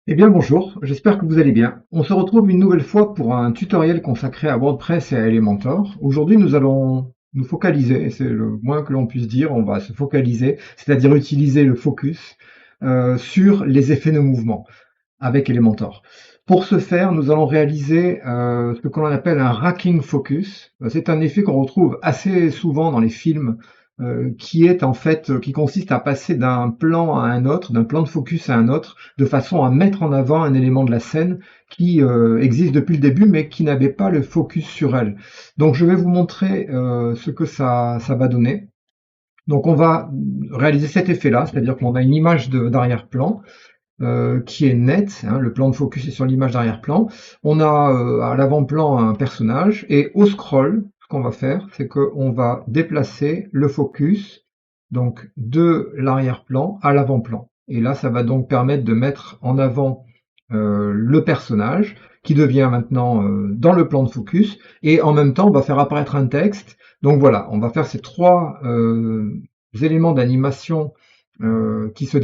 Eh bien bonjour, j'espère que vous allez bien. On se retrouve une nouvelle fois pour un tutoriel consacré à WordPress et à Elementor. Aujourd'hui nous allons nous focaliser, et c'est le moins que l'on puisse dire, on va se focaliser, c'est-à-dire utiliser le focus sur les effets de mouvement avec Elementor. Pour ce faire, nous allons réaliser ce que l'on appelle un racking focus. C'est un effet qu'on retrouve assez souvent dans les films, qui est en fait qui consiste à passer d'un plan à un autre, d'un plan de focus à un autre, de façon à mettre en avant un élément de la scène qui existe depuis le début, mais qui n'avait pas le focus sur elle. Donc je vais vous montrer ce que ça va donner. Donc on va réaliser cet effet-là, c'est-à-dire qu'on a une image d'arrière-plan qui est net, hein, le plan de focus est sur l'image d'arrière-plan. On a à l'avant-plan un personnage, et au scroll, ce qu'on va faire, c'est qu'on va déplacer le focus donc de l'arrière-plan à l'avant-plan. Et là, ça va donc permettre de mettre en avant le personnage, qui devient maintenant dans le plan de focus, et en même temps, on va faire apparaître un texte. Donc voilà, on va faire ces trois éléments d'animation qui se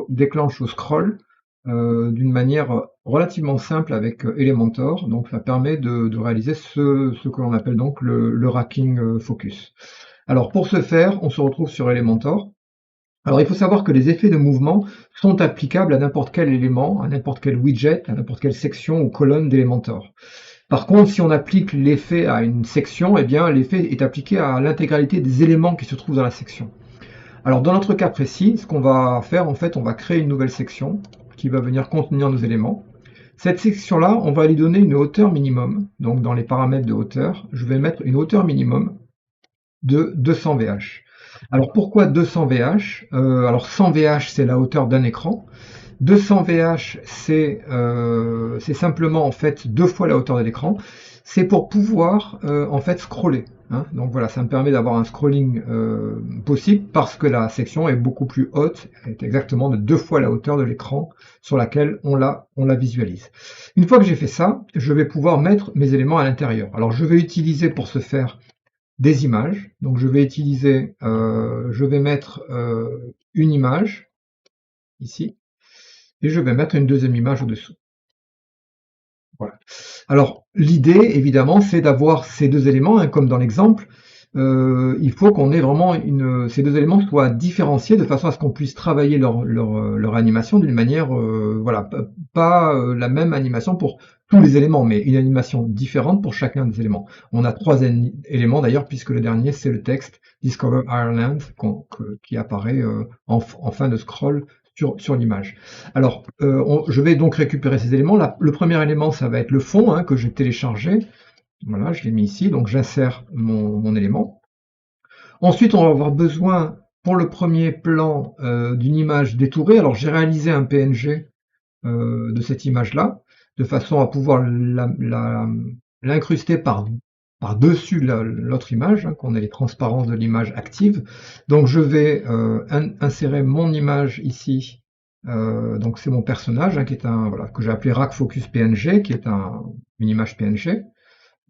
déclenche au scroll d'une manière relativement simple avec Elementor. Donc ça permet de réaliser ce que l'on appelle donc le racking focus. Alors pour ce faire, on se retrouve sur Elementor. Alors il faut savoir que les effets de mouvement sont applicables à n'importe quel élément, à n'importe quel widget, à n'importe quelle section ou colonne d'Elementor. Par contre, si on applique l'effet à une section, eh bien l'effet est appliqué à l'intégralité des éléments qui se trouvent dans la section. Alors dans notre cas précis, ce qu'on va faire, en fait, on va créer une nouvelle section qui va venir contenir nos éléments. Cette section-là, on va lui donner une hauteur minimum. Donc dans les paramètres de hauteur, je vais mettre une hauteur minimum de 200 VH. Alors pourquoi 200 VH Alors 100 VH, c'est la hauteur d'un écran. 200 VH, c'est simplement en fait deux fois la hauteur de l'écran. C'est pour pouvoir en fait scroller. Hein. Donc voilà, ça me permet d'avoir un scrolling possible parce que la section est beaucoup plus haute, elle est exactement de deux fois la hauteur de l'écran sur laquelle on la visualise. Une fois que j'ai fait ça, je vais pouvoir mettre mes éléments à l'intérieur. Alors je vais utiliser pour ce faire des images. Donc je vais mettre une image ici. Et je vais mettre une deuxième image au-dessous. Voilà. Alors, l'idée, évidemment, c'est d'avoir ces deux éléments, hein, comme dans l'exemple. Il faut qu'on ait vraiment ces deux éléments soient différenciés de façon à ce qu'on puisse travailler leur animation d'une manière, voilà, pas la même animation pour tous les éléments, mais une animation différente pour chacun des éléments. On a trois éléments d'ailleurs, puisque le dernier, c'est le texte Discover Ireland qui apparaît en fin de scroll sur l'image. Alors, je vais donc récupérer ces éléments. Le premier élément, ça va être le fond hein, que j'ai téléchargé. Voilà, je l'ai mis ici, donc j'insère mon élément. Ensuite, on va avoir besoin, pour le premier plan, d'une image détourée. Alors, j'ai réalisé un PNG de cette image-là, de façon à pouvoir l'incruster par-dessus l'autre image, hein, qu'on ait les transparences de l'image active. Donc, je vais insérer mon image ici. Donc, c'est mon personnage, hein, qui est voilà, que j'ai appelé Rack Focus PNG, qui est une image PNG.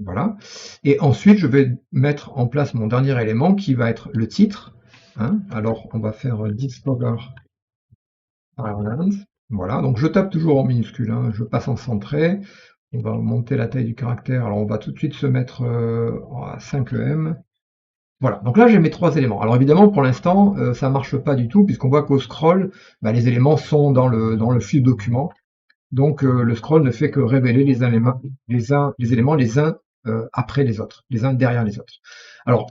Voilà. Et ensuite, je vais mettre en place mon dernier élément qui va être le titre. Hein. Alors, on va faire Discover Ireland. Voilà. Donc, je tape toujours en minuscule. Hein. Je passe en centré. On va monter la taille du caractère. Alors, on va tout de suite se mettre à 5em. Voilà. Donc là, j'ai mes trois éléments. Alors, évidemment, pour l'instant, ça marche pas du tout puisqu'on voit qu'au scroll, bah, les éléments sont dans le flux document. Donc le scroll ne fait que révéler les éléments les uns après les autres, les uns derrière les autres. Alors,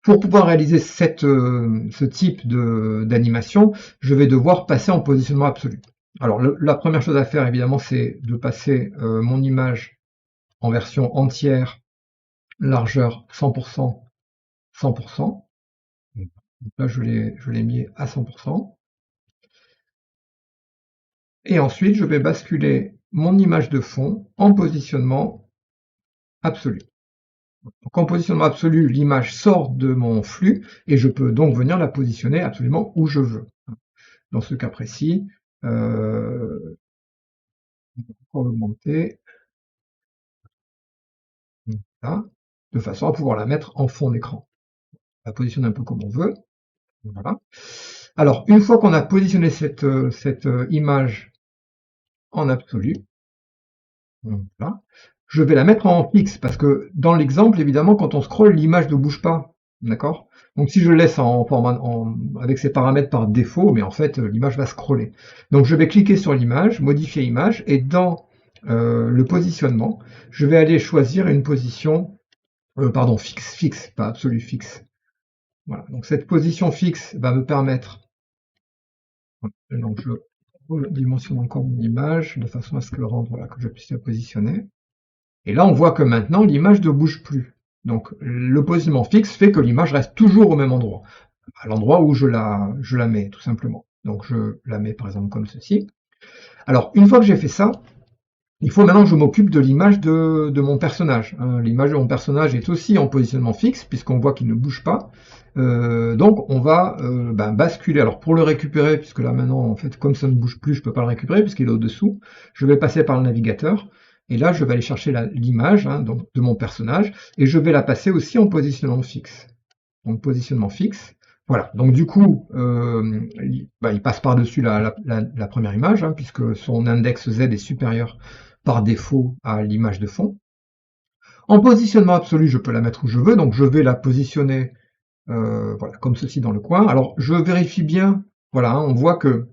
pour pouvoir réaliser ce type d'animation, je vais devoir passer en positionnement absolu. Alors, la première chose à faire, évidemment, c'est de passer mon image en version entière, largeur 100%, 100%. Donc là, je l'ai mis à 100%. Et ensuite, je vais basculer mon image de fond en positionnement absolu. Donc en positionnement absolu, l'image sort de mon flux et je peux donc venir la positionner absolument où je veux. Dans ce cas précis, on va l'augmenter là, de façon à pouvoir la mettre en fond d'écran. On la positionne un peu comme on veut. Voilà. Alors, une fois qu'on a positionné cette image en absolu. Donc, voilà. Je vais la mettre en fixe parce que dans l'exemple, évidemment, quand on scrolle, l'image ne bouge pas. D'accord? Donc si je laisse en format avec ces paramètres par défaut, mais en fait l'image va scroller. Donc je vais cliquer sur l'image, modifier image, et dans le positionnement, je vais aller choisir une position, pardon, fixe, pas absolu, fixe. Voilà. Donc cette position fixe va me permettre, donc je redimensionne encore mon image de façon à ce que que je puisse la positionner. Et là, on voit que maintenant, l'image ne bouge plus. Donc, le positionnement fixe fait que l'image reste toujours au même endroit, à l'endroit où je la mets, tout simplement. Donc, je la mets, par exemple, comme ceci. Alors, une fois que j'ai fait ça, il faut maintenant que je m'occupe de l'image de mon personnage. L'image de mon personnage est aussi en positionnement fixe, puisqu'on voit qu'il ne bouge pas. Donc, on va basculer. Alors, pour le récupérer, puisque là, maintenant, en fait, comme ça ne bouge plus, je ne peux pas le récupérer, puisqu'il est au-dessous, je vais passer par le navigateur. Et là, je vais aller chercher l'image de mon personnage, et je vais la passer aussi en positionnement fixe. Donc, positionnement fixe. Voilà, donc du coup, il passe par-dessus la première image, puisque son index Z est supérieur par défaut à l'image de fond. En positionnement absolu, je peux la mettre où je veux, donc je vais la positionner voilà, comme ceci dans le coin. Alors, je vérifie bien, voilà, on voit que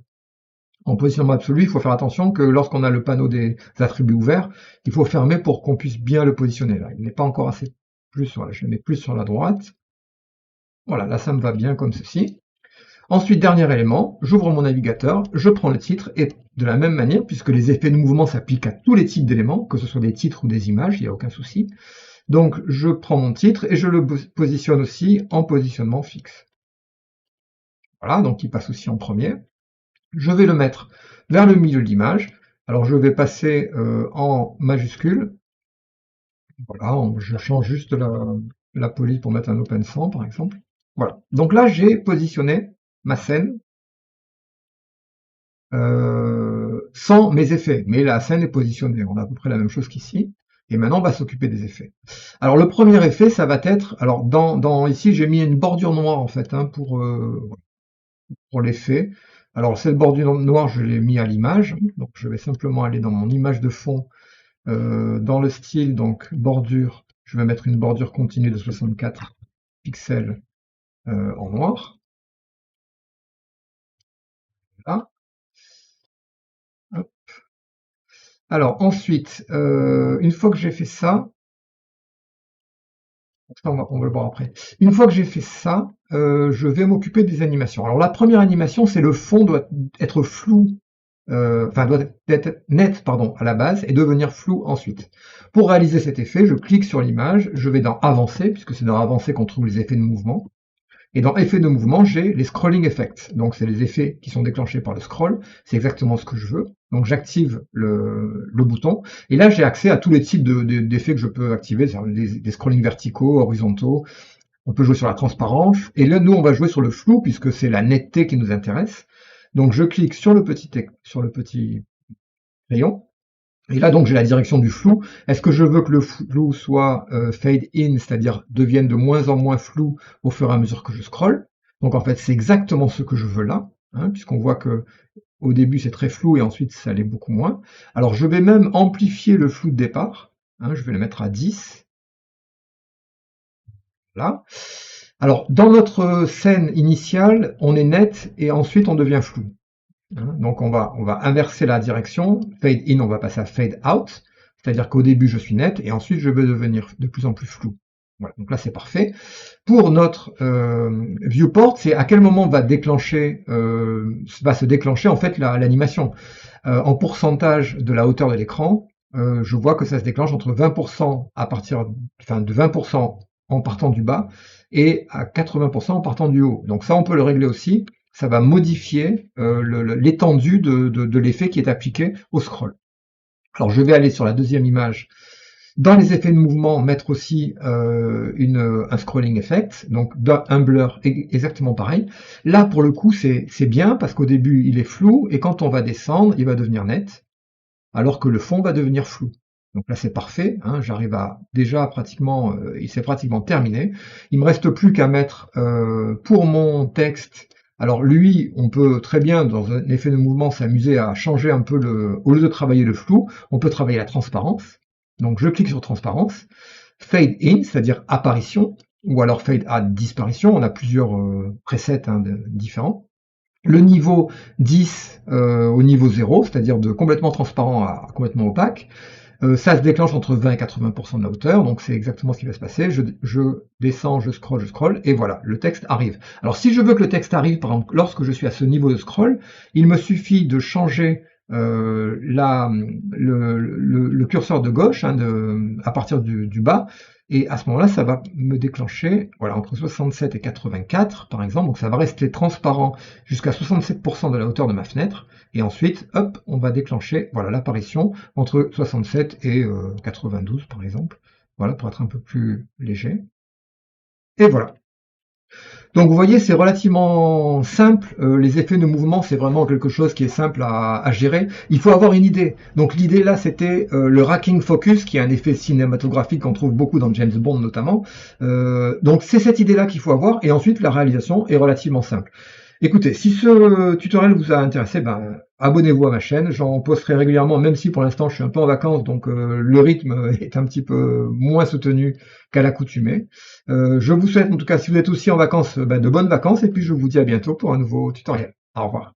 en positionnement absolu, il faut faire attention que lorsqu'on a le panneau des attributs ouverts, il faut fermer pour qu'on puisse bien le positionner. Là, il n'est pas encore assez plus, voilà, je le mets plus sur la droite. Voilà, là ça me va bien comme ceci. Ensuite, dernier élément, j'ouvre mon navigateur, je prends le titre, et de la même manière, puisque les effets de mouvement s'appliquent à tous les types d'éléments, que ce soit des titres ou des images, il n'y a aucun souci. Donc je prends mon titre et je le positionne aussi en positionnement fixe. Voilà, donc il passe aussi en premier. Je vais le mettre vers le milieu de l'image. Alors je vais passer en majuscule. Voilà, je change juste la police pour mettre un open 100 par exemple. Voilà. Donc là j'ai positionné ma scène sans mes effets, mais la scène est positionnée. On a à peu près la même chose qu'ici. Et maintenant on va s'occuper des effets. Alors le premier effet, ça va être, alors ici j'ai mis une bordure noire en fait pour l'effet. Alors cette bordure noire, je l'ai mis à l'image, donc je vais simplement aller dans mon image de fond, dans le style, donc bordure, je vais mettre une bordure continue de 64 pixels en noir. Là. Hop. Alors ensuite, une fois que j'ai fait ça, on va le voir après. Une fois que j'ai fait ça, je vais m'occuper des animations. Alors la première animation, c'est le fond doit être flou, doit être net à la base et devenir flou ensuite. Pour réaliser cet effet, je clique sur l'image, je vais dans Avancer, puisque c'est dans Avancer qu'on trouve les effets de mouvement. Et dans Effets de mouvement, j'ai les scrolling effects. Donc c'est les effets qui sont déclenchés par le scroll. C'est exactement ce que je veux. Donc j'active le bouton. Et là, j'ai accès à tous les types d'effets que je peux activer, c'est-à-dire des scrollings verticaux, horizontaux. On peut jouer sur la transparence. Et là, nous, on va jouer sur le flou, puisque c'est la netteté qui nous intéresse. Donc je clique sur le petit rayon. Et là, donc, j'ai la direction du flou. Est-ce que je veux que le flou soit fade in, c'est-à-dire devienne de moins en moins flou au fur et à mesure que je scrolle? Donc, en fait, c'est exactement ce que je veux là, puisqu'on voit que au début, c'est très flou et ensuite, ça l'est beaucoup moins. Alors, je vais même amplifier le flou de départ. Je vais le mettre à 10. Là. Alors, dans notre scène initiale, on est net et ensuite, on devient flou. Donc on va inverser la direction, fade in, on va passer à fade out, c'est-à-dire qu'au début je suis net et ensuite je vais devenir de plus en plus flou. Voilà, donc là c'est parfait. Pour notre viewport, c'est à quel moment va se déclencher en fait l'animation. En pourcentage de la hauteur de l'écran, je vois que ça se déclenche entre 20% de 20% en partant du bas et à 80% en partant du haut. Donc ça on peut le régler aussi. Ça va modifier l'étendue de l'effet qui est appliqué au scroll. Alors je vais aller sur la deuxième image. Dans les effets de mouvement, mettre aussi un scrolling effect, donc un blur exactement pareil. Là, pour le coup, c'est bien parce qu'au début, il est flou et quand on va descendre, il va devenir net, alors que le fond va devenir flou. Donc là, c'est parfait. J'arrive à déjà il s'est pratiquement terminé. Il me reste plus qu'à mettre pour mon texte Alors lui, on peut très bien, dans un effet de mouvement, s'amuser à changer un peu au lieu de travailler le flou, on peut travailler la transparence. Donc je clique sur transparence, fade in, c'est-à-dire apparition, ou alors fade out, disparition. On a plusieurs presets différents. Le niveau 10 au niveau 0, c'est-à-dire de complètement transparent à complètement opaque. Ça se déclenche entre 20 et 80% de la hauteur, donc c'est exactement ce qui va se passer. Je descends, je scroll, et voilà, le texte arrive. Alors si je veux que le texte arrive, par exemple, lorsque je suis à ce niveau de scroll, il me suffit de changer le curseur de gauche à partir du bas, et à ce moment-là, ça va me déclencher, voilà, entre 67 et 84, par exemple, donc ça va rester transparent jusqu'à 67% de la hauteur de ma fenêtre, et ensuite, hop, on va déclencher, voilà, l'apparition entre 67 et 92, par exemple, voilà, pour être un peu plus léger. Et voilà. Donc vous voyez, c'est relativement simple. Les effets de mouvement, c'est vraiment quelque chose qui est simple à gérer. Il faut avoir une idée. Donc l'idée là, c'était le racking focus, qui est un effet cinématographique qu'on trouve beaucoup dans James Bond notamment. Donc c'est cette idée-là qu'il faut avoir. Et ensuite, la réalisation est relativement simple. Écoutez, si ce tutoriel vous a intéressé, ben, abonnez-vous à ma chaîne. J'en posterai régulièrement, même si pour l'instant je suis un peu en vacances, donc le rythme est un petit peu moins soutenu qu'à l'accoutumée. Je vous souhaite, en tout cas, si vous êtes aussi en vacances, ben, de bonnes vacances, et puis je vous dis à bientôt pour un nouveau tutoriel. Au revoir.